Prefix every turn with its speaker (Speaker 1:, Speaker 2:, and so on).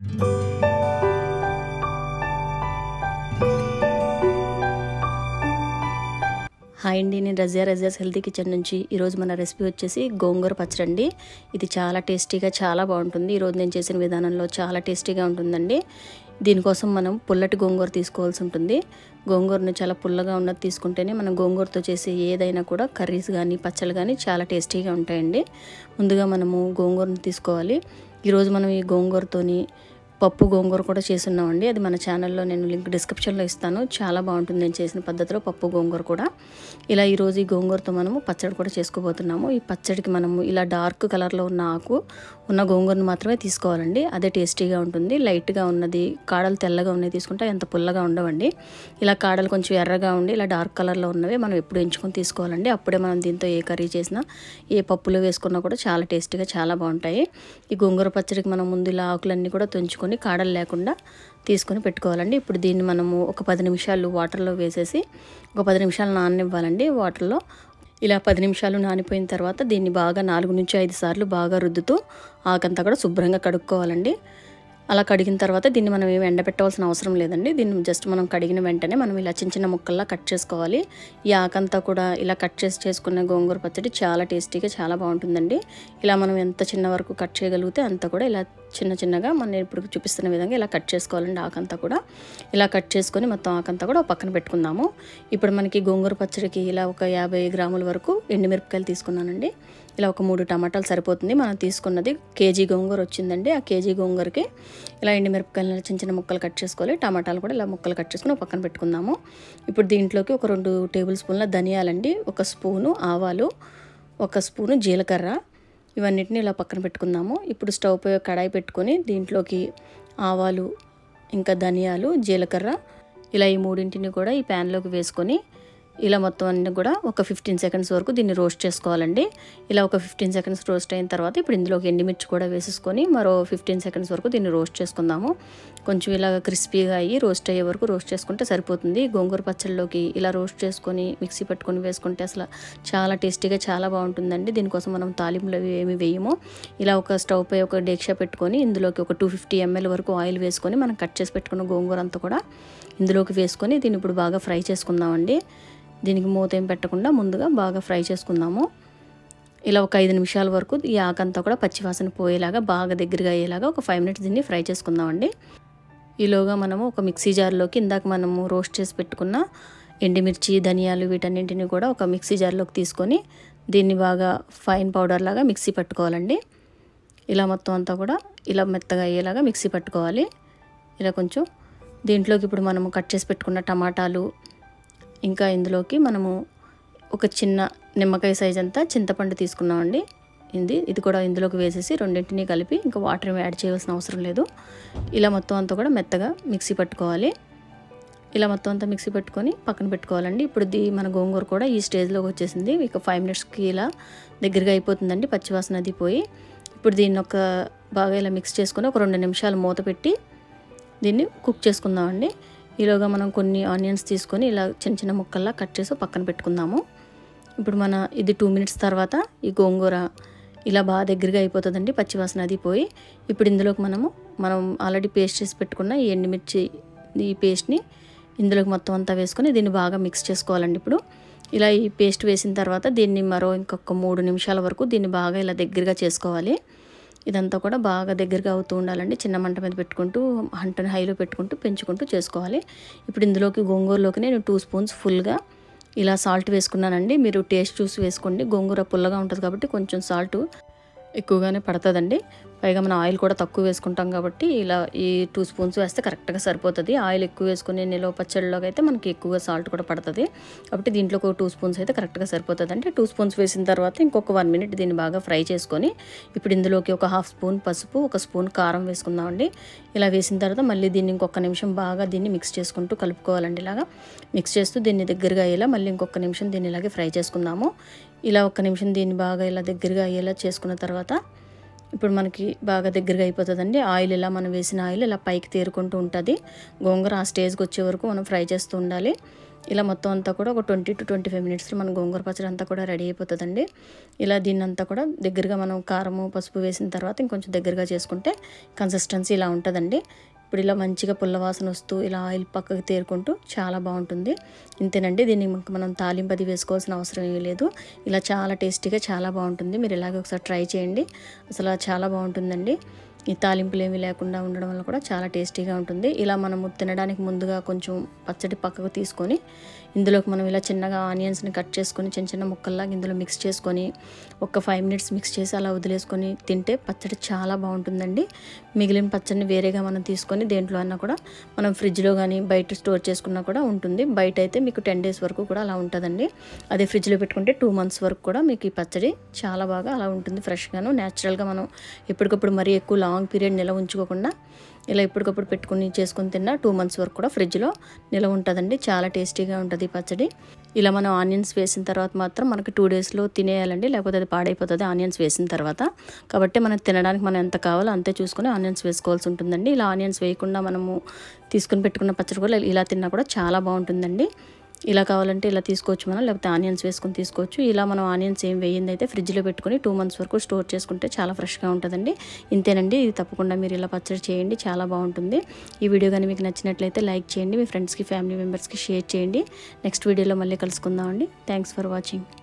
Speaker 1: Hi అండి, నేను Razia's healthy kitchen నుంచి. ఈరోజు మన రెసిపీ వచ్చేసి గోంగూర పచ్చడి అండి. ఇది చాలా టేస్టీగా చాలా బాగుంటుంది. ఈరోజు నేను చేసిన విధానంలో చాలా టేస్టీగా ఉంటుందండి. దీనికోసం మనం పుల్లటి గోంగూర తీసుకోవాల్సి ఉంటుంది. గోంగూరను చాలా పుల్లగా ఉన్నది తీసుకుంటేనే మనం గోంగూరతో చేసే ఏదైనా కూడా కర్రీస్ కానీ పచ్చళ్ళు కానీ చాలా టేస్టీగా ఉంటాయండి. ముందుగా మనము గోంగూరను తీసుకోవాలి. ఈరోజు మనం ఈ గోంగూరతోని పప్పు గోంగూర కూడా చేస్తున్నామండి. అది మన ఛానల్లో నేను లింక్ డిస్క్రిప్షన్లో ఇస్తాను. చాలా బాగుంటుంది నేను చేసిన పద్ధతిలో పప్పు గోంగూర కూడా. ఇలా ఈరోజు ఈ గోంగూరతో మనము పచ్చడి కూడా చేసుకోబోతున్నాము. ఈ పచ్చడికి మనము ఇలా డార్క్ కలర్లో ఉన్న ఆకు ఉన్న గోంగూరను మాత్రమే తీసుకోవాలండి. అదే టేస్టీగా ఉంటుంది. లైట్గా ఉన్నది, కాడలు తెల్లగా ఉన్నవి తీసుకుంటే ఎంత పుల్లగా ఉండవండి. ఇలా కాడలు కొంచెం ఎర్రగా ఉండి ఇలా డార్క్ కలర్లో ఉన్నవి మనం ఎప్పుడు ఎంచుకొని తీసుకోవాలండి. అప్పుడే మనం దీంతో ఏ కర్రీ చేసినా ఏ పప్పులో వేసుకున్నా కూడా చాలా టేస్టీగా చాలా బాగుంటాయి. ఈ గోంగూర పచ్చడికి మనం ముందు ఇలా ఆకులన్నీ కూడా తుంచుకొని కాడలు లేకుండా తీసుకొని పెట్టుకోవాలండి. ఇప్పుడు దీన్ని మనము ఒక 10 నిమిషాలు వాటర్లో వేసేసి ఒక 10 నిమిషాలు నాననివ్వాలండి. వాటర్లో ఇలా 10 నిమిషాలు నానిపోయిన తర్వాత దీన్ని బాగా 4 నుంచి 5 సార్లు బాగా రుద్దుతూ ఆకంతా కూడా శుభ్రంగా కడుక్కోవాలండి. అలా కడిగిన తర్వాత దీన్ని మనం ఏమి ఎండబెట్టవలసిన అవసరం లేదండి. దీన్ని జస్ట్ మనం కడిగిన వెంటనే మనం ఇలా చిన్న చిన్న ముక్కల్లా కట్ చేసుకోవాలి. ఈ ఆకంతా కూడా ఇలా కట్ చేసుకున్న గోంగూర పచ్చడి చాలా టేస్టీగా చాలా బాగుంటుందండి. ఇలా మనం ఎంత చిన్న వరకు కట్ చేయగలిగితే అంత కూడా ఇలా చిన్న చిన్నగా మనం ఇప్పుడు చూపిస్తున్న విధంగా ఇలా కట్ చేసుకోవాలండి. ఆకంతా కూడా ఇలా కట్ చేసుకొని మొత్తం ఆకంతా కూడా పక్కన పెట్టుకుందాము. ఇప్పుడు మనకి గోంగూర పచ్చడికి ఇలా ఒక 50 గ్రాముల వరకు ఎండుమిరపకాయలు తీసుకున్నానండి. ఇలా ఒక 3 టమాటాలు సరిపోతుంది. మనం తీసుకున్నది కేజీ గోంగూర వచ్చిందండి. ఆ కేజీ గోంగూరకి ఇలా ఎండుమిరపకాయలు చిన్న చిన్న ముక్కలు కట్ చేసుకోవాలి. టమాటాలు కూడా ఇలా ముక్కలు కట్ చేసుకుని పక్కన పెట్టుకుందాము. ఇప్పుడు దీంట్లోకి ఒక 2 టేబుల్ స్పూన్ల ధనియాలండి, 1 స్పూను ఆవాలు, 1 స్పూను జీలకర్ర, ఇవన్నిటిని ఇలా పక్కన పెట్టుకుందాము. ఇప్పుడు స్టవ్ పై కడాయి పెట్టుకొని దీంట్లోకి ఆవాలు, ఇంకా ధనియాలు, జీలకర్ర ఇలా ఈ మూడింటిని కూడా ఈ ప్యాన్లోకి వేసుకొని ఇలా మొత్తం అన్నీ కూడా ఒక 15 సెకండ్స్ వరకు దీన్ని రోస్ట్ చేసుకోవాలండి. ఇలా ఒక 15 సెకండ్స్ రోస్ట్ అయిన తర్వాత ఇప్పుడు ఇందులోకి ఎండుమిర్చి కూడా వేసేసుకొని మరో 15 సెకండ్స్ వరకు దీన్ని రోస్ట్ చేసుకుందాము. కొంచెం ఇలాగ క్రిస్పీగా అయ్యి రోస్ట్ అయ్యే వరకు రోస్ట్ చేసుకుంటే సరిపోతుంది. గోంగూర పచ్చళ్ళలోకి ఇలా రోస్ట్ చేసుకొని మిక్సీ పట్టుకొని వేసుకుంటే అసలు చాలా టేస్టీగా చాలా బాగుంటుందండి. దీనికోసం మనం తాలింపులు ఏమి వేయము. ఇలా ఒక స్టవ్ పై ఒక డేక్షా పెట్టుకొని ఇందులోకి ఒక 250 ml వరకు ఆయిల్ వేసుకొని మనం కట్ చేసి పెట్టుకున్న గోంగూర అంతా కూడా ఇందులోకి వేసుకొని దీన్ని ఇప్పుడు బాగా ఫ్రై చేసుకుందామండి. దీనికి మూత ఏం పెట్టకుండా ముందుగా బాగా ఫ్రై చేసుకుందాము. ఇలా ఒక 5 నిమిషాల వరకు ఈ ఆకంతా కూడా పచ్చివాసన పోయేలాగా బాగా దగ్గరగా అయ్యేలాగా ఒక 5 మినిట్స్ దీన్ని ఫ్రై చేసుకుందామండి. ఈలోగా మనము ఒక మిక్సీ జార్లోకి ఇందాక మనము రోస్ట్ చేసి పెట్టుకున్న ఎండుమిర్చి, ధనియాలు వీటన్నింటిని కూడా ఒక మిక్సీ జార్లోకి తీసుకొని దీన్ని బాగా ఫైన్ పౌడర్ లాగా మిక్సీ పట్టుకోవాలండి. ఇలా మొత్తం అంతా కూడా ఇలా మెత్తగా అయ్యేలాగా మిక్సీ పట్టుకోవాలి. ఇలా కొంచెం దీంట్లోకి ఇప్పుడు మనము కట్ చేసి పెట్టుకున్న టమాటాలు, ఇంకా ఇందులోకి మనము ఒక చిన్న నిమ్మకాయ సైజ్ అంతా చింతపండు తీసుకున్నామండి. ఇది కూడా ఇందులోకి వేసేసి రెండింటిని కలిపి ఇంకా వాటర్ యాడ్ చేయాల్సిన అవసరం లేదు. ఇలా మొత్తం అంతా కూడా మెత్తగా మిక్సీ పట్టుకోవాలి. ఇలా మొత్తం అంతా మిక్సీ పెట్టుకొని పక్కన పెట్టుకోవాలండి. ఇప్పుడు మన గోంగూర కూడా ఈ స్టేజ్లోకి వచ్చేసింది. ఇక 5 మినిట్స్కి ఇలా దగ్గరగా అయిపోతుందండి. పచ్చివాసన అది పోయి ఇప్పుడు దీన్ని ఒక బాగా ఇలా మిక్స్ చేసుకొని ఒక 2 నిమిషాలు మూత పెట్టి దీన్ని కుక్ చేసుకుందామండి. ఈలోగా మనం కొన్ని ఆనియన్స్ తీసుకొని ఇలా చిన్న చిన్న ముక్కల్లా కట్ చేసి పక్కన పెట్టుకుందాము. ఇప్పుడు ఇది 2 మినిట్స్ తర్వాత ఈ గోంగూర ఇలా బాగా దగ్గరగా అయిపోతుందండి. పచ్చివాసన అది పోయి ఇప్పుడు ఇందులోకి మనం ఆల్రెడీ పేస్ట్ చేసి పెట్టుకున్న ఈ ఎండుమిర్చి ఈ పేస్ట్ని ఇందులోకి మొత్తం అంతా వేసుకొని దీన్ని బాగా మిక్స్ చేసుకోవాలండి. ఇప్పుడు ఇలా ఈ పేస్ట్ వేసిన తర్వాత దీన్ని ఇంకొక 3 నిమిషాల వరకు దీన్ని బాగా ఇలా దగ్గరగా చేసుకోవాలి. ఇదంతా కూడా బాగా దగ్గరగా అవుతూ ఉండాలండి. చిన్న మంట మీద పెట్టుకుంటూ మంటని హైలో పెట్టుకుంటూ పెంచుకుంటూ చేసుకోవాలి. ఇప్పుడు ఇందులోకి గోంగూరలోకి నేను 2 స్పూన్స్ ఫుల్గా ఇలా సాల్ట్ వేసుకున్నానండి. మీరు టేస్ట్ చూసి వేసుకోండి. గోంగూర పుల్లగా ఉంటుంది కాబట్టి కొంచెం సాల్ట్ ఎక్కువగానే పడుతుందండి. పైగా మనం ఆయిల్ కూడా తక్కువ వేసుకుంటాం కాబట్టి ఇలా ఈ 2 స్పూన్స్ వేస్తే కరెక్ట్గా సరిపోతుంది. ఆయిల్ ఎక్కువ వేసుకుని నిలవ పచ్చడిలోకి అయితే మనకి ఎక్కువగా సాల్ట్ కూడా పడుతుంది కాబట్టి దీంట్లో ఒక 2 స్పూన్స్ అయితే కరెక్ట్గా సరిపోతుంది. అంటే 2 స్పూన్స్ వేసిన తర్వాత ఇంకొక 1 మినిట్ దీన్ని బాగా ఫ్రై చేసుకొని ఇప్పుడు ఇందులోకి ఒక 1/2 స్పూన్ పసుపు, 1 స్పూన్ కారం వేసుకుందామండి. ఇలా వేసిన తర్వాత మళ్ళీ దీన్ని ఇంకొక నిమిషం బాగా దీన్ని మిక్స్ చేసుకుంటూ కలుపుకోవాలండి. ఇలాగా మిక్స్ చేస్తూ దీన్ని దగ్గరగా అయ్యేలా మళ్ళీ ఇంకొక నిమిషం దీన్ని ఇలాగే ఫ్రై చేసుకుందాము. ఇలా 1 నిమిషం దీన్ని బాగా ఇలా దగ్గరగా అయ్యేలా చేసుకున్న తర్వాత ఇప్పుడు మనకి బాగా దగ్గరగా అయిపోతుందండి. ఆయిల్ ఇలా మనం వేసిన ఆయిల్ ఇలా పైకి తేరుకుంటూ ఉంటుంది. గోంగూర ఆ స్టేజ్కి వచ్చే వరకు మనం ఫ్రై చేస్తూ ఉండాలి. ఇలా మొత్తం అంతా కూడా ఒక 20 to 25 మినిట్స్లో మన గోంగూర పచ్చడి అంతా కూడా రెడీ అయిపోతుందండి. ఇలా దీన్నంతా కూడా దగ్గరగా మనం కారము పసుపు వేసిన తర్వాత ఇంకొంచెం దగ్గరగా చేసుకుంటే కన్సిస్టెన్సీ ఇలా ఉంటుందండి. ఇప్పుడు ఇలా మంచిగా పుల్ల వాసన వస్తూ ఇలా ఆయిల్ పక్కకు తేరుకుంటూ చాలా బాగుంటుంది. ఇంతేనండి, దీన్ని మనం తాలింపది వేసుకోవాల్సిన అవసరం ఏమీ లేదు. ఇలా చాలా టేస్టీగా చాలా బాగుంటుంది. మీరు ఇలాగే ఒకసారి ట్రై చేయండి, అసలు చాలా బాగుంటుందండి. ఈ తాలింపులు ఏమీ లేకుండా ఉండడం వల్ల కూడా చాలా టేస్టీగా ఉంటుంది. ఇలా మనము తినడానికి ముందుగా కొంచెం పచ్చడి పక్కకు తీసుకొని ఇందులోకి మనం ఇలా చిన్నగా ఆనియన్స్ని కట్ చేసుకొని చిన్న చిన్న ముక్కల్లాగా ఇందులో మిక్స్ చేసుకొని ఒక 5 మినిట్స్ మిక్స్ చేసి అలా వదిలేసుకొని తింటే పచ్చడి చాలా బాగుంటుందండి. మిగిలిన పచ్చడిని వేరేగా మనం తీసుకొని దేంట్లో అన్నా కూడా మనం ఫ్రిడ్జ్లో కానీ బయట స్టోర్ చేసుకున్నా కూడా ఉంటుంది. బయట అయితే మీకు 10 days వరకు కూడా అలా ఉంటుందండి. అదే ఫ్రిడ్జ్లో పెట్టుకుంటే 2 months వరకు కూడా మీకు ఈ పచ్చడి చాలా బాగా అలా ఉంటుంది. ఫ్రెష్గాను న్యాచురల్గా మనం ఎప్పటికప్పుడు మరీ ఎక్కువ లాంగ్ పీరియడ్ నిల్వ ఉంచుకోకుండా ఇలా ఎప్పటికప్పుడు పెట్టుకుని చేసుకొని తిన్నా 2 months వరకు కూడా ఫ్రిడ్జ్లో నిల్వ ఉంటుందండి. చాలా టేస్టీగా ఉంటుంది పచ్చడి. ఇలా మనం ఆనియన్స్ వేసిన తర్వాత మాత్రం మనకి 2 daysలో తినేయాలండి, లేకపోతే అది పాడైపోతుంది ఆనియన్స్ వేసిన తర్వాత. కాబట్టి మనకు తినడానికి మనం ఎంత కావాలో అంతే చూసుకొని ఆనియన్స్ వేసుకోవాల్సి ఉంటుందండి. ఇలా ఆనియన్స్ వేయకుండా మనము తీసుకుని పెట్టుకున్న పచ్చడి కూడా ఇలా తిన్నా కూడా చాలా బాగుంటుందండి. ఇలా కావాలంటే ఇలా తీసుకోవచ్చు మనం, లేకపోతే ఆనియన్స్ వేసుకొని తీసుకోవచ్చు. ఇలా మనం ఆనియన్స్ ఏం వేయింది అయితే ఫ్రిడ్జ్లో పెట్టుకొని 2 months వరకు స్టోర్ చేసుకుంటే చాలా ఫ్రెష్గా ఉంటుందండి. ఇంతేనండి, ఇది తప్పకుండా మీరు ఇలా పచ్చడి చేయండి, చాలా బాగుంటుంది. ఈ వీడియో కానీ మీకు నచ్చినట్లయితే లైక్ చేయండి, మీ ఫ్రెండ్స్కి ఫ్యామిలీ మెంబర్స్కి షేర్ చేయండి. నెక్స్ట్ వీడియోలో మళ్ళీ కలుసుకుందామండి. Thanks for watching.